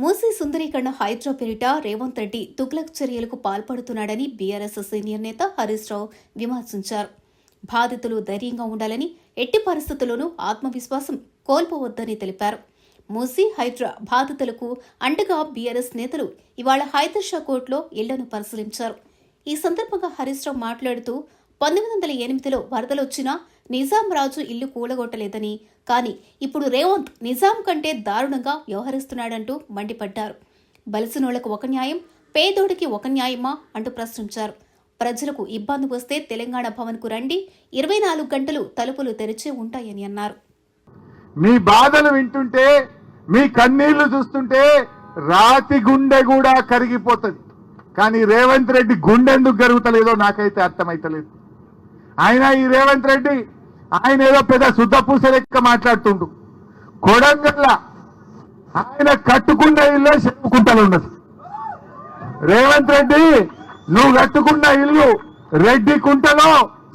మూసీ సుందరీకరణ హైడ్రా పేరిట రేవంత్ రెడ్డి తుగ్లక్ చర్యలకు పాల్పడుతున్నాడని బీఆర్ఎస్ సీనియర్ నేత హరీష్ రావు విమర్శించారు. బాధితులు ధైర్యంగా ఉండాలని, ఎట్టి పరిస్థితుల్లోనూ ఆత్మవిశ్వాసం కోల్పోవద్దని తెలిపారు. మూసీ హైడ్రా బాధితులకు అండగా బీఆర్ఎస్ నేతలు ఇవాళ హైదర్షా కోర్టులో ఇళ్లను పరిశీలించారు. ఈ సందర్భంగా హరీష్ రావు మాట్లాడుతూ 1908లో వరదలొచ్చినా నిజాం రాజు ఇల్లు కూలగొట్టలేదని, కానీ ఇప్పుడు రేవంత్ నిజాం కంటే దారుణంగా వ్యవహరిస్తున్నాడంటూ మండిపడ్డారు. బలిసినోళ్లకు ఒక న్యాయం, పేదోడికి ఒక న్యాయమా అంటూ ప్రశ్నించారు. ప్రజలకు ఇబ్బంది వస్తే తెలంగాణ భవన్కు రండి, 24 గంటలు తలుపులు తెరిచే ఉంటాయని అన్నారు. మీ బాధలు వింటుంటే, మీ కన్నీళ్లు చూస్తుంటే రాతి గుండె కూడా కరిగిపోతుంది. కానీ రేవంత్ రెడ్డి గుండె ఎందుకు కరుగుతలేదో నాకైతే అర్థమైతలేదు. ఈ రేవంత్ రెడ్డి ఆయన ఏదో పెద్ద శుద్ధపూస లెక్క మాట్లాడుతుండు. కొడంగల్ల ఆయన కట్టుకున్న ఇల్లే చెప్పుకుంటలు ఉన్నది. రేవంత్ రెడ్డి, నువ్వు కట్టుకున్న ఇల్లు రెడ్డి కుంటలో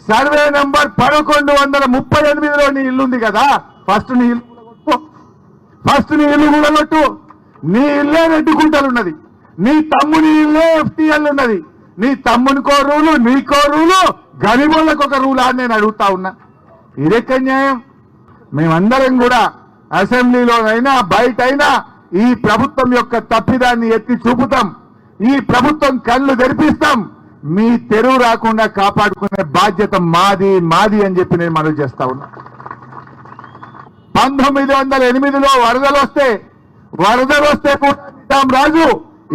సర్వే నంబర్ 1138లో నీ ఇల్లుంది కదా. ఫస్ట్ నీ ఇల్లు కూడగొట్టు. నీ ఇల్లే రెడ్డి కుంటలు ఉన్నది. నీ తమ్ముని ఇల్లే FTL ఉన్నది. నీ తమ్మునికో రూలు, నీకో రూలు, గరీబులకు ఒక రూలా అని నేను అడుగుతా ఉన్నా. ఇదెక్క న్యాయం? మేమందరం కూడా అసెంబ్లీలోనైనా బయటైనా ఈ ప్రభుత్వం యొక్క తప్పిదాన్ని ఎత్తి చూపుతాం. ఈ ప్రభుత్వం కళ్ళు తెరిపిస్తాం. మీ తెరువు రాకుండా కాపాడుకునే బాధ్యత మాది అని చెప్పి నేను మనవి చేస్తా ఉన్నా. 1908లో వరదలు వస్తే కూడా నిజాం రాజు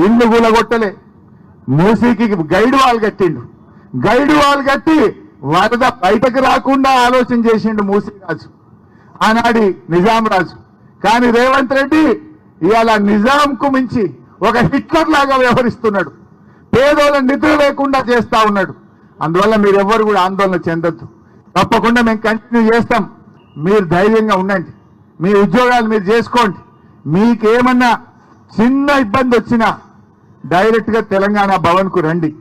ఇల్లు కూలగొట్టలే. మూసీకి గైడ్ వాల్ కట్టిండు. గైడ్ వాల్ కట్టి వరద బయటకు రాకుండా ఆలోచన చేసిండు మూసీ రాజు, ఆనాడి నిజాం రాజు. కానీ రేవంత్ రెడ్డి ఇవాళ నిజాంకు మించి ఒక హిట్లర్ లాగా వ్యవహరిస్తున్నాడు. పేదోళ్ళ నిద్ర లేకుండా చేస్తా ఉన్నాడు. అందువల్ల మీరెవ్వరు కూడా ఆందోళన చెందొద్దు. తప్పకుండా మేము కంటిన్యూ చేస్తాం. మీరు ధైర్యంగా ఉండండి. మీ ఉద్యోగాలు మీరు చేసుకోండి. మీకేమన్నా చిన్న ఇబ్బంది వచ్చినా డైరెక్ట్ గా తెలంగాణ భవన్ కు రండి.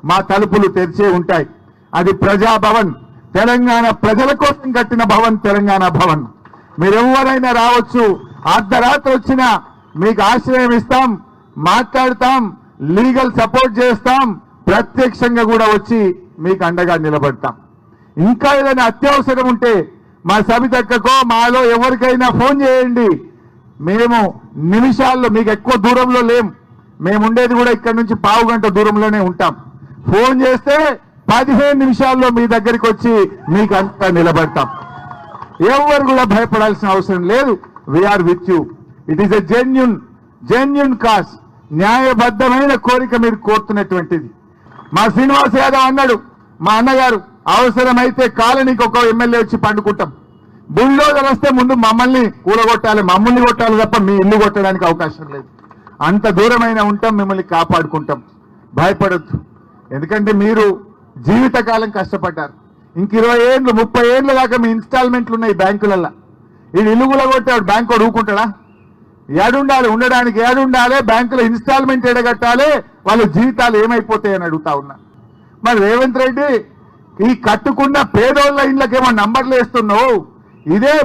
మా తలుపులు తెరిచే ఉంటాయి. అది ప్రజాభవన్, తెలంగాణ ప్రజల కోసం కట్టిన భవన్, తెలంగాణ భవన్. మీరెవరైనా రావచ్చు. అర్ధరాత్రి వచ్చినా మీకు ఆశ్రయం ఇస్తాం, మాట్లాడతాం, లీగల్ సపోర్ట్ చేస్తాం, ప్రత్యక్షంగా కూడా వచ్చి మీకు అండగా నిలబడతాం. ఇంకా ఏదైనా అత్యవసరం ఉంటే మా సబితక్కకో మాలో ఎవరికైనా ఫోన్ చేయండి. మేము నిమిషాల్లో, మీకు ఎక్కువ దూరంలో లేం, మేముండేది కూడా ఇక్కడ నుంచి 1/2 గంట దూరంలోనే ఉంటాం. ఫోన్ చేస్తే 15 నిమిషాల్లో మీ దగ్గరికి వచ్చి మీకు అంతా నిలబడతాం. ఎవరు కూడా భయపడాల్సిన అవసరం లేదు. We are with you. It is a genuine cause. న్యాయబద్ధమైన కోరిక మీరు కోరుతున్నటువంటిది. మా శ్రీనివాస్ యాదవ్ అన్నాడు, మా అన్నగారు, అవసరమైతే కాలనీకి ఒక ఎమ్మెల్యే వచ్చి పండుకుంటాం. బుల్డోజర్ వస్తే ముందు మమ్మల్ని కూలగొట్టాలి, మమ్మల్ని కొట్టాలి తప్ప మీ ఇల్లు కొట్టడానికి అవకాశం లేదు. అంత దూరమైన ఉంటాం, మిమ్మల్ని కాపాడుకుంటాం. భయపడద్దు. ఎందుకంటే మీరు జీవితకాలం కష్టపడ్డారు. ఇంక 20 ఏళ్ళు 30 ఏళ్ళ దాకా మీ ఇన్స్టాల్మెంట్లు ఉన్నాయి బ్యాంకులలో. ఈ ఇల్లు కూలగొట్టాడు, బ్యాంకు అడుగుకుంటాడా? ఏడుండాలి, ఉండడానికి ఏడుండాలి, బ్యాంకులో ఇన్స్టాల్మెంట్ ఎడగట్టాలి, వాళ్ళ జీవితాలు ఏమైపోతాయని అడుగుతా ఉన్నా. మరి రేవంత్ రెడ్డి, ఈ కట్టుకున్న పేదోళ్ల ఇళ్ళకేమో నంబర్లు వేస్తున్నావు. ఇదే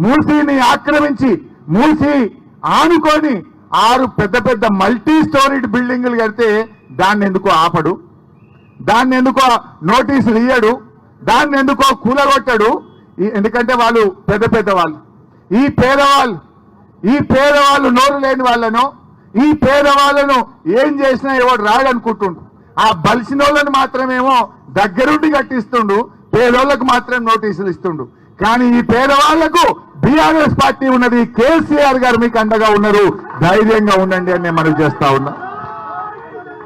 మూసీని ఆక్రమించి, మూసీ ఆనుకొని 6 పెద్ద మల్టీ స్టోరీడ్ బిల్డింగులు కడితే దాన్ని ఎందుకో ఆపడు, దాన్ని ఎందుకో నోటీసులు ఇయ్యడు, దాన్ని ఎందుకో కూలగొట్టడు. ఎందుకంటే వాళ్ళు పెద్ద వాళ్ళు. ఈ పేదవాళ్ళు నోరు లేని వాళ్ళను, ఈ పేదవాళ్ళను ఏం చేసినా ఎవడు రాడనుకుంటుండు. ఆ బలిసినోళ్ళను మాత్రమేమో దగ్గరుండి కట్టిస్తుండు, పేదోళ్లకు మాత్రం నోటీసులు ఇస్తుండు. కానీ ఈ పేదవాళ్లకు బీఆర్ఎస్ పార్టీ ఉన్నది, కేసీఆర్ గారు మీకు అండగా ఉన్నారు. ధైర్యంగా ఉండండి అని నేను మనవి చేస్తా ఉన్నా.